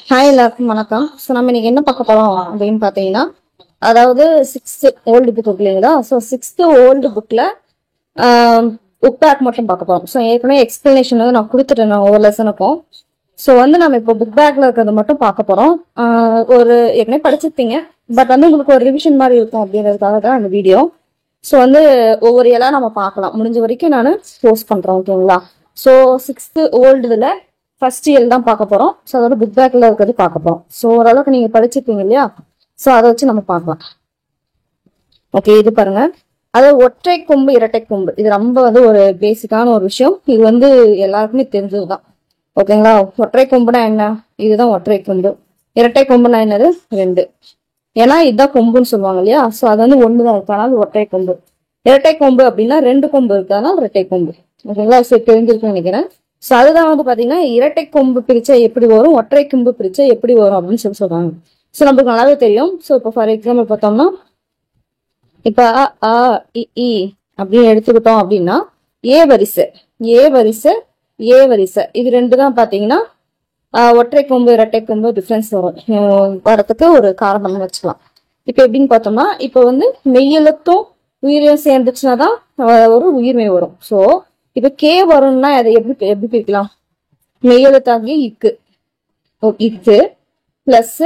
Hi எல்லாருக்கும் வணக்கம். So நம்ம இன்னைக்கு என்ன பார்க்க போறோம் அப்படின்னு பார்த்தீங்கன்னா, அதாவது 6th ஓல்டு புக் இருக்கு இல்லைங்களா? ஸோ 6th ஓல்டு புக்ல புக் பேக் மட்டும் பார்க்க போறோம். ஸோ ஏற்கனவே எக்ஸ்பிளனேஷன் வந்து நான் கொடுத்துட்டேன் ஒவ்வொரு லெசனுக்கும். ஸோ வந்து நம்ம இப்போ புக் பேக்ல இருக்கிறத மட்டும் பார்க்க போறோம். ஒரு ஏற்கனவே படிச்சிருப்பீங்க, பட் வந்து உங்களுக்கு ஒரு ரிவிஷன் மாதிரி இருக்கும் அப்படின்றதுக்காக தான் அந்த வீடியோ. ஸோ வந்து ஒவ்வொரு இயலா நம்ம பார்க்கலாம். முடிஞ்ச வரைக்கும் நான் போஸ்ட் பண்றேன், ஓகேங்களா? ஸோ 6th ஓல்டுல ஃபர்ஸ்ட் இயர் தான் பார்க்க போறோம். ஸோ அதோட புக் பேக்ல இருக்கிறது பார்க்க போறோம். ஸோ ஓரளவுக்கு நீங்க படிச்சிருப்பீங்க இல்லையா? ஸோ அதை வச்சு நம்ம பார்க்கலாம். ஓகே, இது பாருங்க. அதாவது ஒற்றை கொம்பு இரட்டை கொம்பு, இது ரொம்ப வந்து ஒரு பேசிக்கான ஒரு விஷயம். இது வந்து எல்லாருக்குமே தெரிஞ்சதுதான், ஓகேங்களா? ஒற்றை கொம்புனா என்ன? இதுதான் ஒற்றை கொம்பு. இரட்டை கொம்புனா என்னது? ரெண்டு. ஏன்னா இதுதான் கொம்புன்னு சொல்லுவாங்க இல்லையா? ஸோ அது வந்து ஒண்ணுதான் இருக்கனால ஒற்றை கொம்பு. இரட்டை கொம்பு அப்படின்னா ரெண்டு கொம்பு இருக்கனால இரட்டை கொம்பு, ஓகேங்களா? சரி, தெரிஞ்சிருக்குன்னு நினைக்கிறேன். ஸோ அதுதான் வந்து பாத்தீங்கன்னா இரட்டை கொம்பு பிரிச்சா எப்படி வரும், ஒற்றை கொம்பு பிரிச்சா எப்படி வரும் அப்படின்னு சொல்றாங்க. ஸோ நமக்கு நல்லாவே தெரியும். ஸோ இப்போ ஃபார் எக்ஸாம்பிள் பார்த்தோம்னா, இப்ப அ இ அப்படின்னு எடுத்துக்கிட்டோம் அப்படின்னா ஏ வரிசை ஏ வரிசை ஏ வரிசை இது ரெண்டு தான் பாத்தீங்கன்னா ஒற்றை கொம்பு இரட்டை கொம்பு டிஃபரன்ஸ் வரும் வரத்துக்கு ஒரு காரணம்னு வச்சுக்கலாம். இப்ப எப்படின்னு பார்த்தோம்னா, இப்ப வந்து மெய்யெழுத்தும் உயிரையும் சேர்ந்துச்சுன்னா தான் ஒரு உயிர்மை வரும். ஸோ இப்ப கே வரும்னா அதை எப்படி எப்படி பிரிக்கலாம்? மெய்யெழுத்தாகி இக்கு, இக்கு பிளஸ்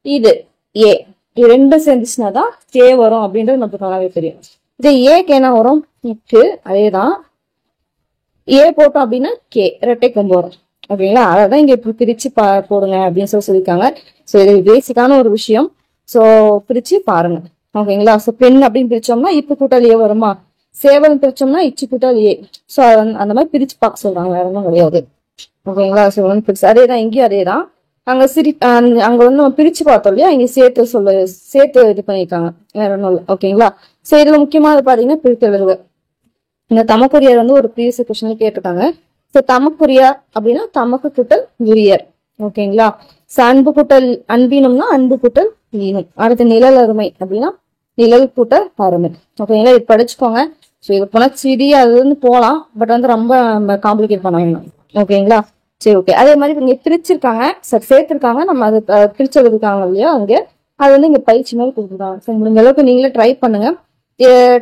இது ஏ, இது ரெண்டும் சேர்ந்துச்சுன்னா தான் கே வரும் அப்படின்றது நமக்கு நல்லாவே தெரியும். இது ஏக்கு என்ன வரும்? இக்கு. அதேதான் ஏ போட்டோம் அப்படின்னா கே, இரட்டை கொம்பு வரும், ஓகேங்களா? அதான் இங்க இப்படி பிரிச்சு போடுங்க அப்படின்னு சொல்லியிருக்காங்க. ஸோ இது பேசிக்கான ஒரு விஷயம். ஸோ பிரிச்சு பாருங்க, ஓகேங்களா? ஸோ பெண் அப்படின்னு பிரிச்சோம்னா இப்பு கூட்டல் ஏ வருமா? சேவல் பிரிச்சோம்னா இச்சு கூட்டல் ஏ. ஸோ அந்த மாதிரி பிரிச்சு பார்க்க சொல்றாங்க, வேற ஒன்றும் கிடையாது, ஓகேங்களா? ஸோ வந்து பிரிச்சு அதேதான் இங்கேயும் அதேதான். அங்க அங்க வந்து நம்ம பிரிச்சு பார்த்தோம் இல்லையா? இங்க சேர்த்து இது பண்ணிருக்காங்க, வேற ஒன்றும் இல்லை, ஓகேங்களா? ஸோ இதுல முக்கியமானது பாத்தீங்கன்னா பிரித்தெழுதுக. இந்த தமக்குரியர் வந்து ஒரு ப்ரீவியஸ் கொஸ்டின்ல கேட்டிருக்காங்க. ஸோ தமக்குரியா அப்படின்னா தமக்கு கூட்டல் உரியர், ஓகேங்களா? ஸோ அன்பு கூட்டல் அன்பினும்னா அன்பு கூட்டல் ஈனும். அடுத்து நிழல் அருமை அப்படின்னா நிழல் கூட்டல் அருமை, ஓகேங்களா? இது படிச்சுக்கோங்க. ஸோ இது போனா சிடி அது வந்து போகலாம், பட் வந்து ரொம்ப காம்ப்ளிகேட் பண்ண வேணும், ஓகேங்களா? சரி, ஓகே. அதே மாதிரி இங்க பிரிச்சிருக்காங்க, சார் சேர்த்திருக்காங்க, நம்ம அது பிரிச்செழுதுக்காங்க இல்லையா? அங்க அது வந்து இங்க பயிற்சி மாதிரி கொடுத்துருக்காங்க. ஸோ முடிஞ்ச அளவுக்கு நீங்களே ட்ரை பண்ணுங்க.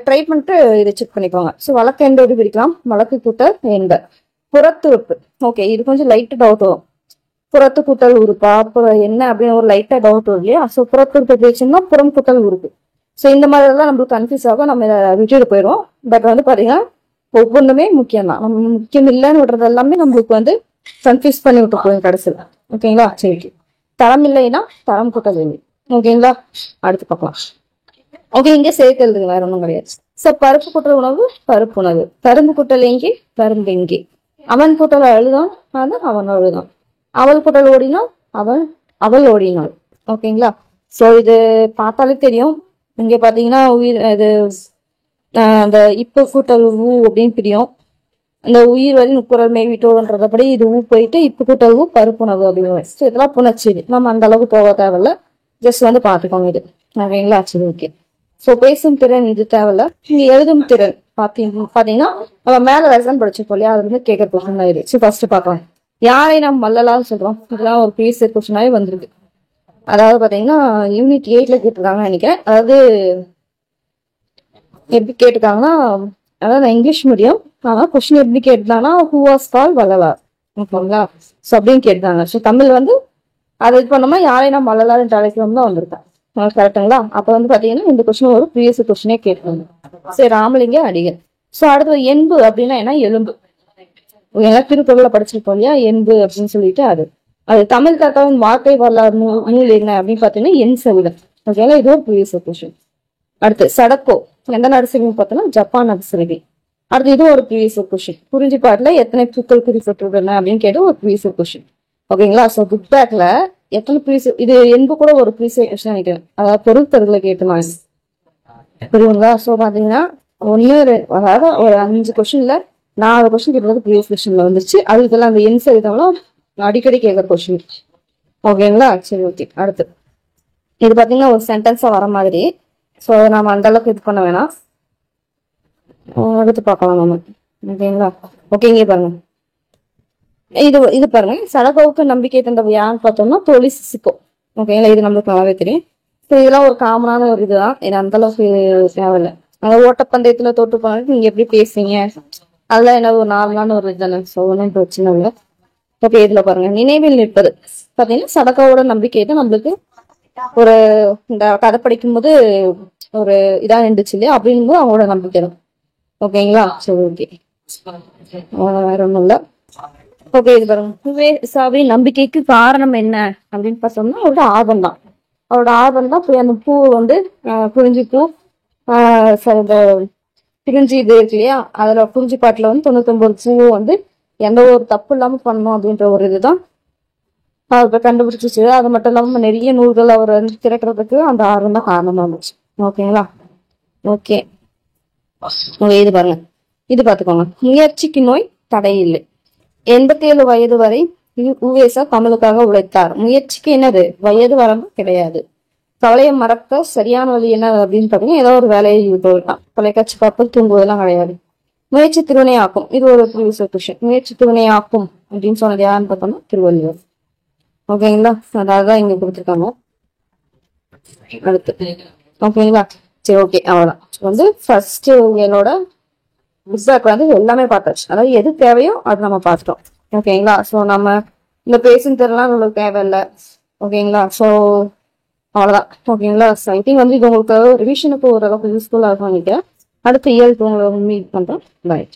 ட்ரை பண்ணிட்டு இதை செக் பண்ணிக்கோங்க. ஸோ வழக்கு எண்பது பிரிக்கலாம், வழக்கு கூட்டல் எண்பது. புறத்துறுப்பு, ஓகே, இது கொஞ்சம் லைட்டு டவுட் வரும். புறத்து கூட்டல் உறுப்பா அப்புறம் என்ன அப்படின்னு ஒரு லைட்டா டவுட் வரும் இல்லையா? ஸோ புறத்துறுப்பு பிரிச்சுன்னா புறம் கூட்டல் உறுப்பு. ஸோ இந்த மாதிரி எல்லாம் நம்மளுக்கு கன்ஃபியூஸ் ஆகும், நம்ம இதை விட்டுட்டு போயிடுவோம். பட் வந்து பாத்தீங்கன்னா ஒவ்வொன்றுமே முக்கியம் தான், நம்ம முக்கியம் இல்லைன்னு விடுறது எல்லாமே நம்மளுக்கு வந்து கன்ஃபியூஸ் பண்ணி விட்டு போய் கடைசியில், ஓகேங்களா? சரி, தரம் இல்லைன்னா தரம் கூட்டல் இல்லை, ஓகேங்களா? அடுத்து பார்க்கலாம். ஓகே, இங்க சேர்க்கிறது வேற ஒன்றும் கிடையாது. சோ பருப்பு கூட்டல் உணவு பருப்பு உணவு, கரும்பு கூட்டல் எங்கே கரும்பு எங்கே, அவன் கூட்டல் அழுதான் அது அவன் அழுதான், அவள் கூட்டல் ஓடினாள் அவள் ஓடினாள், ஓகேங்களா? சோ இது பார்த்தாலே தெரியும். இங்க பாத்தீங்கன்னா உயிர் இது அந்த இப்ப கூட்டல் ஊ அப்படின்னு பிரியும். அந்த உயிர் வரி முக்குரல் மேவிட்டோன்றபடி இது ஊ போயிட்டு இப்ப கூட்டல் ஊ பருப்புணவு அப்படின்னு. ஸோ இதெல்லாம் புணர்ச்சி, நம்ம அந்த அளவுக்கு போக தேவையில்ல, ஜஸ்ட் வந்து பாத்துக்கோங்க இது, ஓகேங்களா? சரி, ஓகே. ஸோ பேசும் திறன் இது தேவையில்ல. இங்க எழுதும் திறன் பாத்தீங்கன்னா நம்ம மேல லெசன் படிச்சிருக்கோம் இல்லையா? அது வந்து கேட்கற கொஸ்டின் தான் இது. ஃபர்ஸ்ட் பார்க்கலாம். யாரை நாம் மல்லலால் சொல்றோம்? இதெல்லாம் ஒரு ப்ரீவியஸ் கொஸ்டினாவே வந்திருக்கு. அதாவது பாத்தீங்கன்னா யூனிட் 8ல கேட்டிருக்காங்கன்னு நினைக்கிறேன். அதாவது எப்படி கேட்டிருக்காங்கன்னா, அதாவது இங்கிலீஷ் மீடியம், ஆனா கொஸ்டின் எப்படி கேட்டாங்கன்னா ஹூ வாஸ் கால் வள்ளலார், ஓகேங்களா? ஸோ அப்படின்னு கேட்டாங்க. ஸோ தமிழ் வந்து அதை இது பண்ணோம்னா யாரை நாம் வள்ளலார் என்று அழைக்கிறோம் தான் வந்திருக்கேன், கரெக்டுங்களா? அப்ப வந்து பாத்தீங்கன்னா இந்த கொஸ்டின் ஒரு ப்ரீவியஸ் கொஸ்டினே கேட்பாங்க. சரி, ராமலிங்க அடிகள். ஸோ அடுத்து எண்பு அப்படின்னா என்ன? எலும்பு, திருக்குறள்ல படிச்சிருப்போம் இல்லையா? எண்பு அப்படின்னு சொல்லிட்டு அது தமிழ் கற்கவும் வார்த்தை வரலாறு நூல் என்ன அப்படின்னு பாத்தீங்கன்னா எண் சவிதம், ஓகேங்களா? இது ஒரு ப்ரீவியஸ் கொஸ்டின். அடுத்து சடக்கோ எந்த நாடு சிறுமி பார்த்தோம்னா ஜப்பான் நாடு சிறுமி. அடுத்து இது ஒரு ப்ரீவியஸ் கொஸ்டின். குறிஞ்சி பாட்டுல எத்தனை பூக்கள் குறிப்பிட்டுள்ளன அப்படின்னு கேட்டு ஒரு ப்ரீவியஸ் கொஸ்டின், ஓகேங்களா? ஸோ புக் பேக்ல எத்தனை ப்ரீவியஸ், இது எண்பு கூட ஒரு ப்ரீவியஸ் கொஸ்டின் நினைக்கிறேன். அதாவது பொருட்களை கேட்டுனாங்க, புரியுங்களா? ஸோ பாத்தீங்கன்னா அதாவது ஒரு 5 கொஸ்டின்ல 4 கொஸ்டின் கேட்டது ப்ரீவியஸ் கொஸ்டின்ல வந்துருச்சு. அது இதெல்லாம் அந்த எண் சகிதம்லாம் அடிக்கடி கேட்கற கொஸ்டின், ஓகேங்களா? சரி, ஓகே. அடுத்து இது பாத்தீங்கன்னா ஒரு சென்டென்ஸா வர மாதிரி. ஸோ நாம அந்த அளவுக்கு இது பண்ண வேணாம், அடுத்து பார்க்கலாம் நம்ம, ஓகேங்களா? ஓகே, இங்கே பாருங்க. இது பாருங்க, சடகோவுக்கு நம்பிக்கை தந்தவர் யாருன்னு பார்த்தோம்னா தோழி சிசிகோ. ஓகேங்களா, இது நம்மளுக்கு நல்லாவே தெரியும். ஸோ இதெல்லாம் ஒரு காமனான ஒரு இதுதான், இது அந்த அளவுக்கு தேவையில்லை. அந்த ஓட்டப்பந்தயத்துல தோற்று போனாலும் நீங்க எப்படி பேசுறீங்க, அதெல்லாம் என்ன ஒரு நார்மலான ஒரு இதுதானே. ஸோ ஒன்றும் பிரச்சனை இல்லை. ஓகே, இதுல பாருங்க, நினைவில் நிற்பது பாத்தீங்கன்னா சடகோவோட நம்பிக்கை தான் நம்மளுக்கு ஒரு இந்த கதை படிக்கும்போது ஒரு இதா இருந்துச்சு இல்லையா, அப்படிங்கும்போது அவங்களோட நம்பிக்கை தான். ஓகேங்களா, சரி ஓகே, வேற ஒண்ணும் இல்ல. ஓகே, இது பாருங்க, உவேசாவின் நம்பிக்கைக்கு காரணம் என்ன அப்படின்னு பார்த்தோம்னா அவரோட ஆர்வம் தான். அவரோட ஆர்வம் தான் போய் அந்த பூ வந்து குறிஞ்சி பூ இந்த குறிஞ்சி இது இருக்கு இல்லையா, அதுல குறிஞ்சி பாட்டுல வந்து 99 பூ வந்து எந்த ஒரு தப்பு இல்லாம பண்ணணும் அப்படின்ற ஒரு இதுதான் அவர் கண்டுபிடிச்சிச்சு. அது மட்டும் இல்லாம நிறைய நூல்கள் அவர் வந்து திறக்கிறதுக்கு அந்த ஆர்வம் தான் காரணமா இருந்துச்சு. ஓகேங்களா, ஓகே ஓகே, இது பாருங்க, இது பாத்துக்கோங்க, முயற்சிக்கு நோய் தடையில்லை. 87 வயது வரை உவேசா தமிழுக்காக உழைத்தார். முயற்சிக்கு என்னது வயது வரம்பு கிடையாது. கவலையை மறக்க சரியான வழி என்ன அப்படின்னு பாத்தீங்கன்னா ஏதோ ஒரு வேலையை ஈடுபட்டான். தொலைக்காட்சி பார்ப்பது, தூங்குவதெல்லாம் கிடையாது. முயற்சி திருவினை ஆக்கும், இது ஒரு ப்ரீவியஸ் கொஸ்டின். முயற்சி திருவினை ஆக்கும் அப்படின்னு சொன்னது யாருன்னு பார்த்தோம்னா திருவள்ளுவர். ஓகேங்களா, அதான் இங்க கொடுத்துருக்காங்க. அடுத்து ஓகேங்களா, சரி ஓகே, அவ்வளவுதான். வந்து ஃபர்ஸ்ட் என்னோட புக் பேக் வந்து எல்லாமே பார்த்தாச்சு. அதாவது எது தேவையோ அது நம்ம பார்த்துட்டோம். ஓகேங்களா, ஸோ நம்ம இந்த பேசுன்னு தெரியலாம் நம்மளுக்கு தேவையில்லை. ஓகேங்களா, ஸோ அவ்வளோதான். ஓகேங்களா, ஸோ ஐ திங்க் வந்து இது உங்களுக்கு ரிவிஷனுக்கு ஓரளவுக்கு யூஸ்ஃபுல்லாக இருக்கும். நினைக்கிறேன். அடுத்த இயலுக்கு உங்களை மீட் பண்ணுறோம். பாய்.